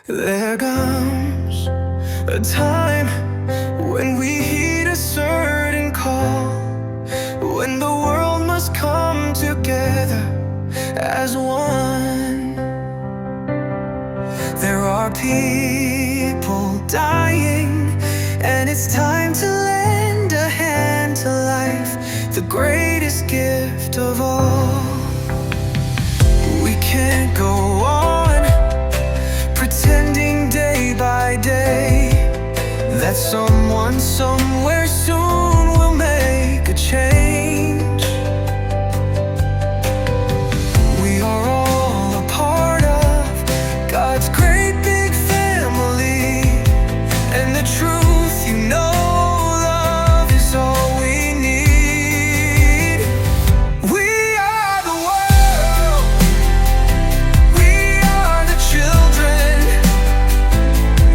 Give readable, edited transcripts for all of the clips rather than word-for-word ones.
There comes a time when we heed a certain call, when the world must come together as one. There are people dying, and it's time to lend a hand to life, the greatest gift of all. We can't go on pretending day by day that someone somewhere soon will make a change. We are all a part of God's great big family, and the truth, you know, love is all we need. We are the world, we are the children,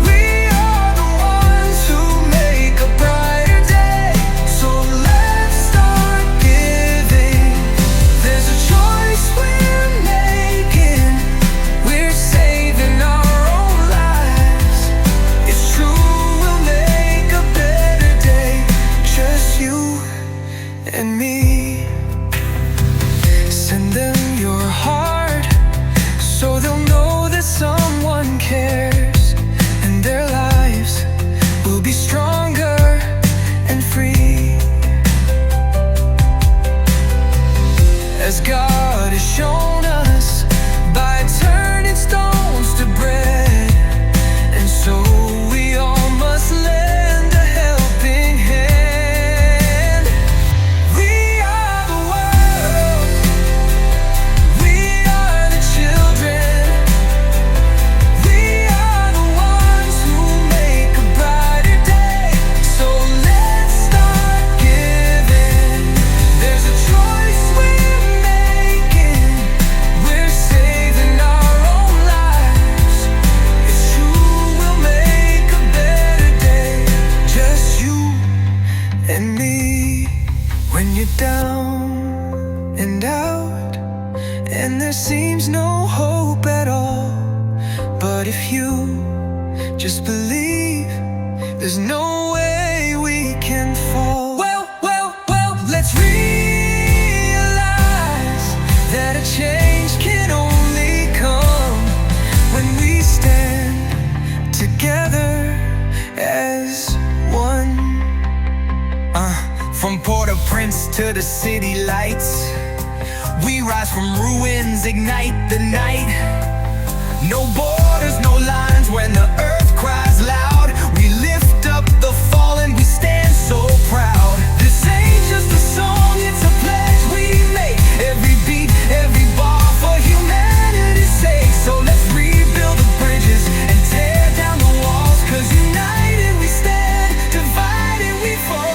we are the ones who make a brighter day. So let's start giving. There's a choice we're making, we're saving our own lives. It's true, we'll make a better day, just you and me. Send them your heart, so they'll know that someone cares, and their lives will be stronger and free. As God has shown us by turning stones to bread, and so we all must lend a helping hand. We are the world, we are the children, we are the ones who make a brighter day. So let's start giving. There's a choice we're making, we're saving our own lives. It's true, we'll make a better day, just you and me. When you're down and out, and there seems no hope at all, but if you just believe, there's no way we can fall. Well, let's realize that a change can only come when we stand together as one. From Port-au-Prince to the city lights, we rise from ruins, ignite the night. No borders, no lines when the earth cries loud. We lift up the fallen, we stand so proud. This ain't just a song, it's a pledge we make. Every beat, every bar for humanity's sake. So let's rebuild the bridges and tear down the walls, 'cause united we stand, divided we fall.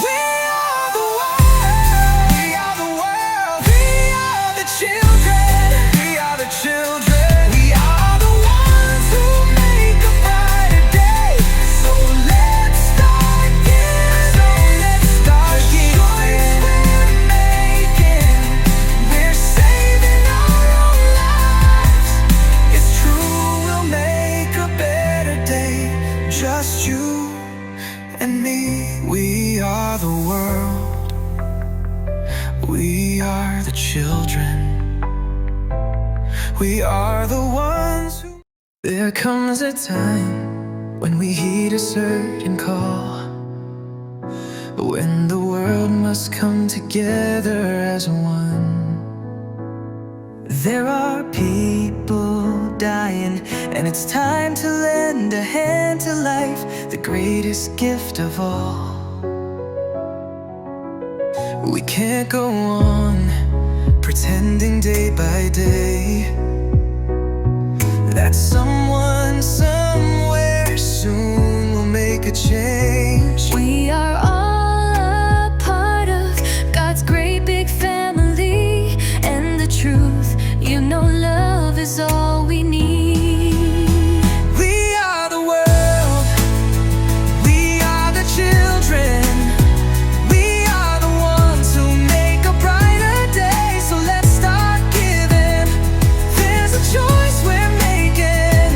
We are the world, we are the world, we are the children, we are the children, we are the ones who make a brighter day. So let's start giving. So let's start giving. Choice we're making, we're saving our own lives. It's true, we'll make a better day, just you and me. We are the world, we are the children, we are the ones who. There comes a time when we heed a certain call, when the world must come together as one. There are people dying, and it's time to lend a hand to life, the greatest gift of all. We can't go on pretending day by day that someone somewhere soon will make a change. We are all a part of God's great big family, and the truth, you know, love is all we need. We are the world, we are the children, we are the ones who make a brighter day. So let's start giving. There's a choice we're making,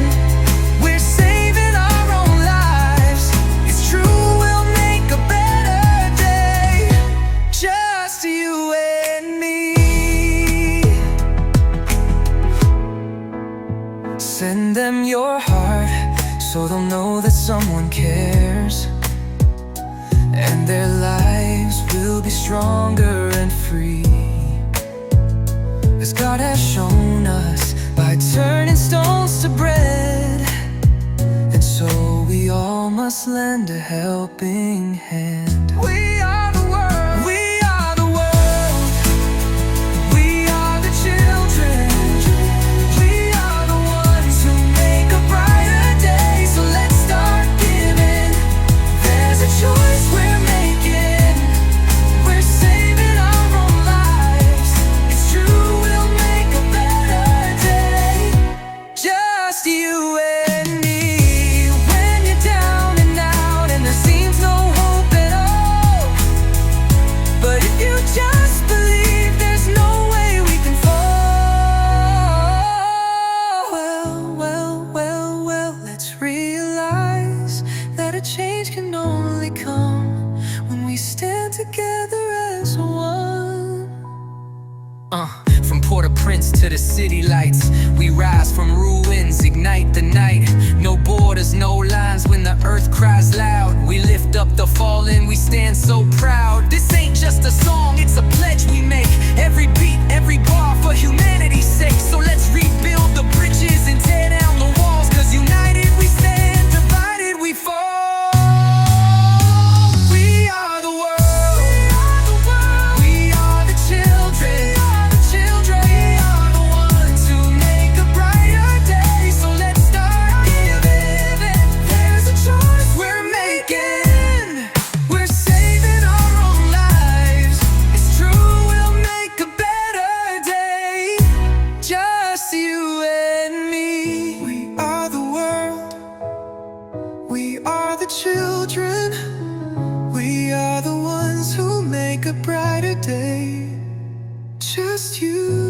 Send them your heart so they'll know that someone cares, and their lives will be stronger and free, as God has shown us by turning stones to bread. And so we all must lend a helping hand. We are the world. We are the world. We are the children. We are the ones who make a brighter day. So let's start giving. There's a choice we're making. We're saving our own lives. It's true, we'll make a better day. Just you and me. When you're down and out and there seems no hope at all, but if you just believe, there's no way we can fall. Well, let's realize that a change can only come when we stand together as one. From Port-au-Prince to the city lights, we rise from ruins, ignite the night. No borders, no lines when the earth cries loud. We lift up the fallen, we stand so proud. This ain't just a song, it's a pledge we make. Every beat, every bar for humanity's sake. So let's rebuild the bridges and tear down the walls, 'cause united we stand, divided we fall. We are the world. We are the children. We are the ones who make a brighter day. So let's start giving. There's a choice we're making. We're saving our own lives. It's true, we'll make a better day. Just you and me. We are the world. We are the children. We are the ones who make a brighter day. Just you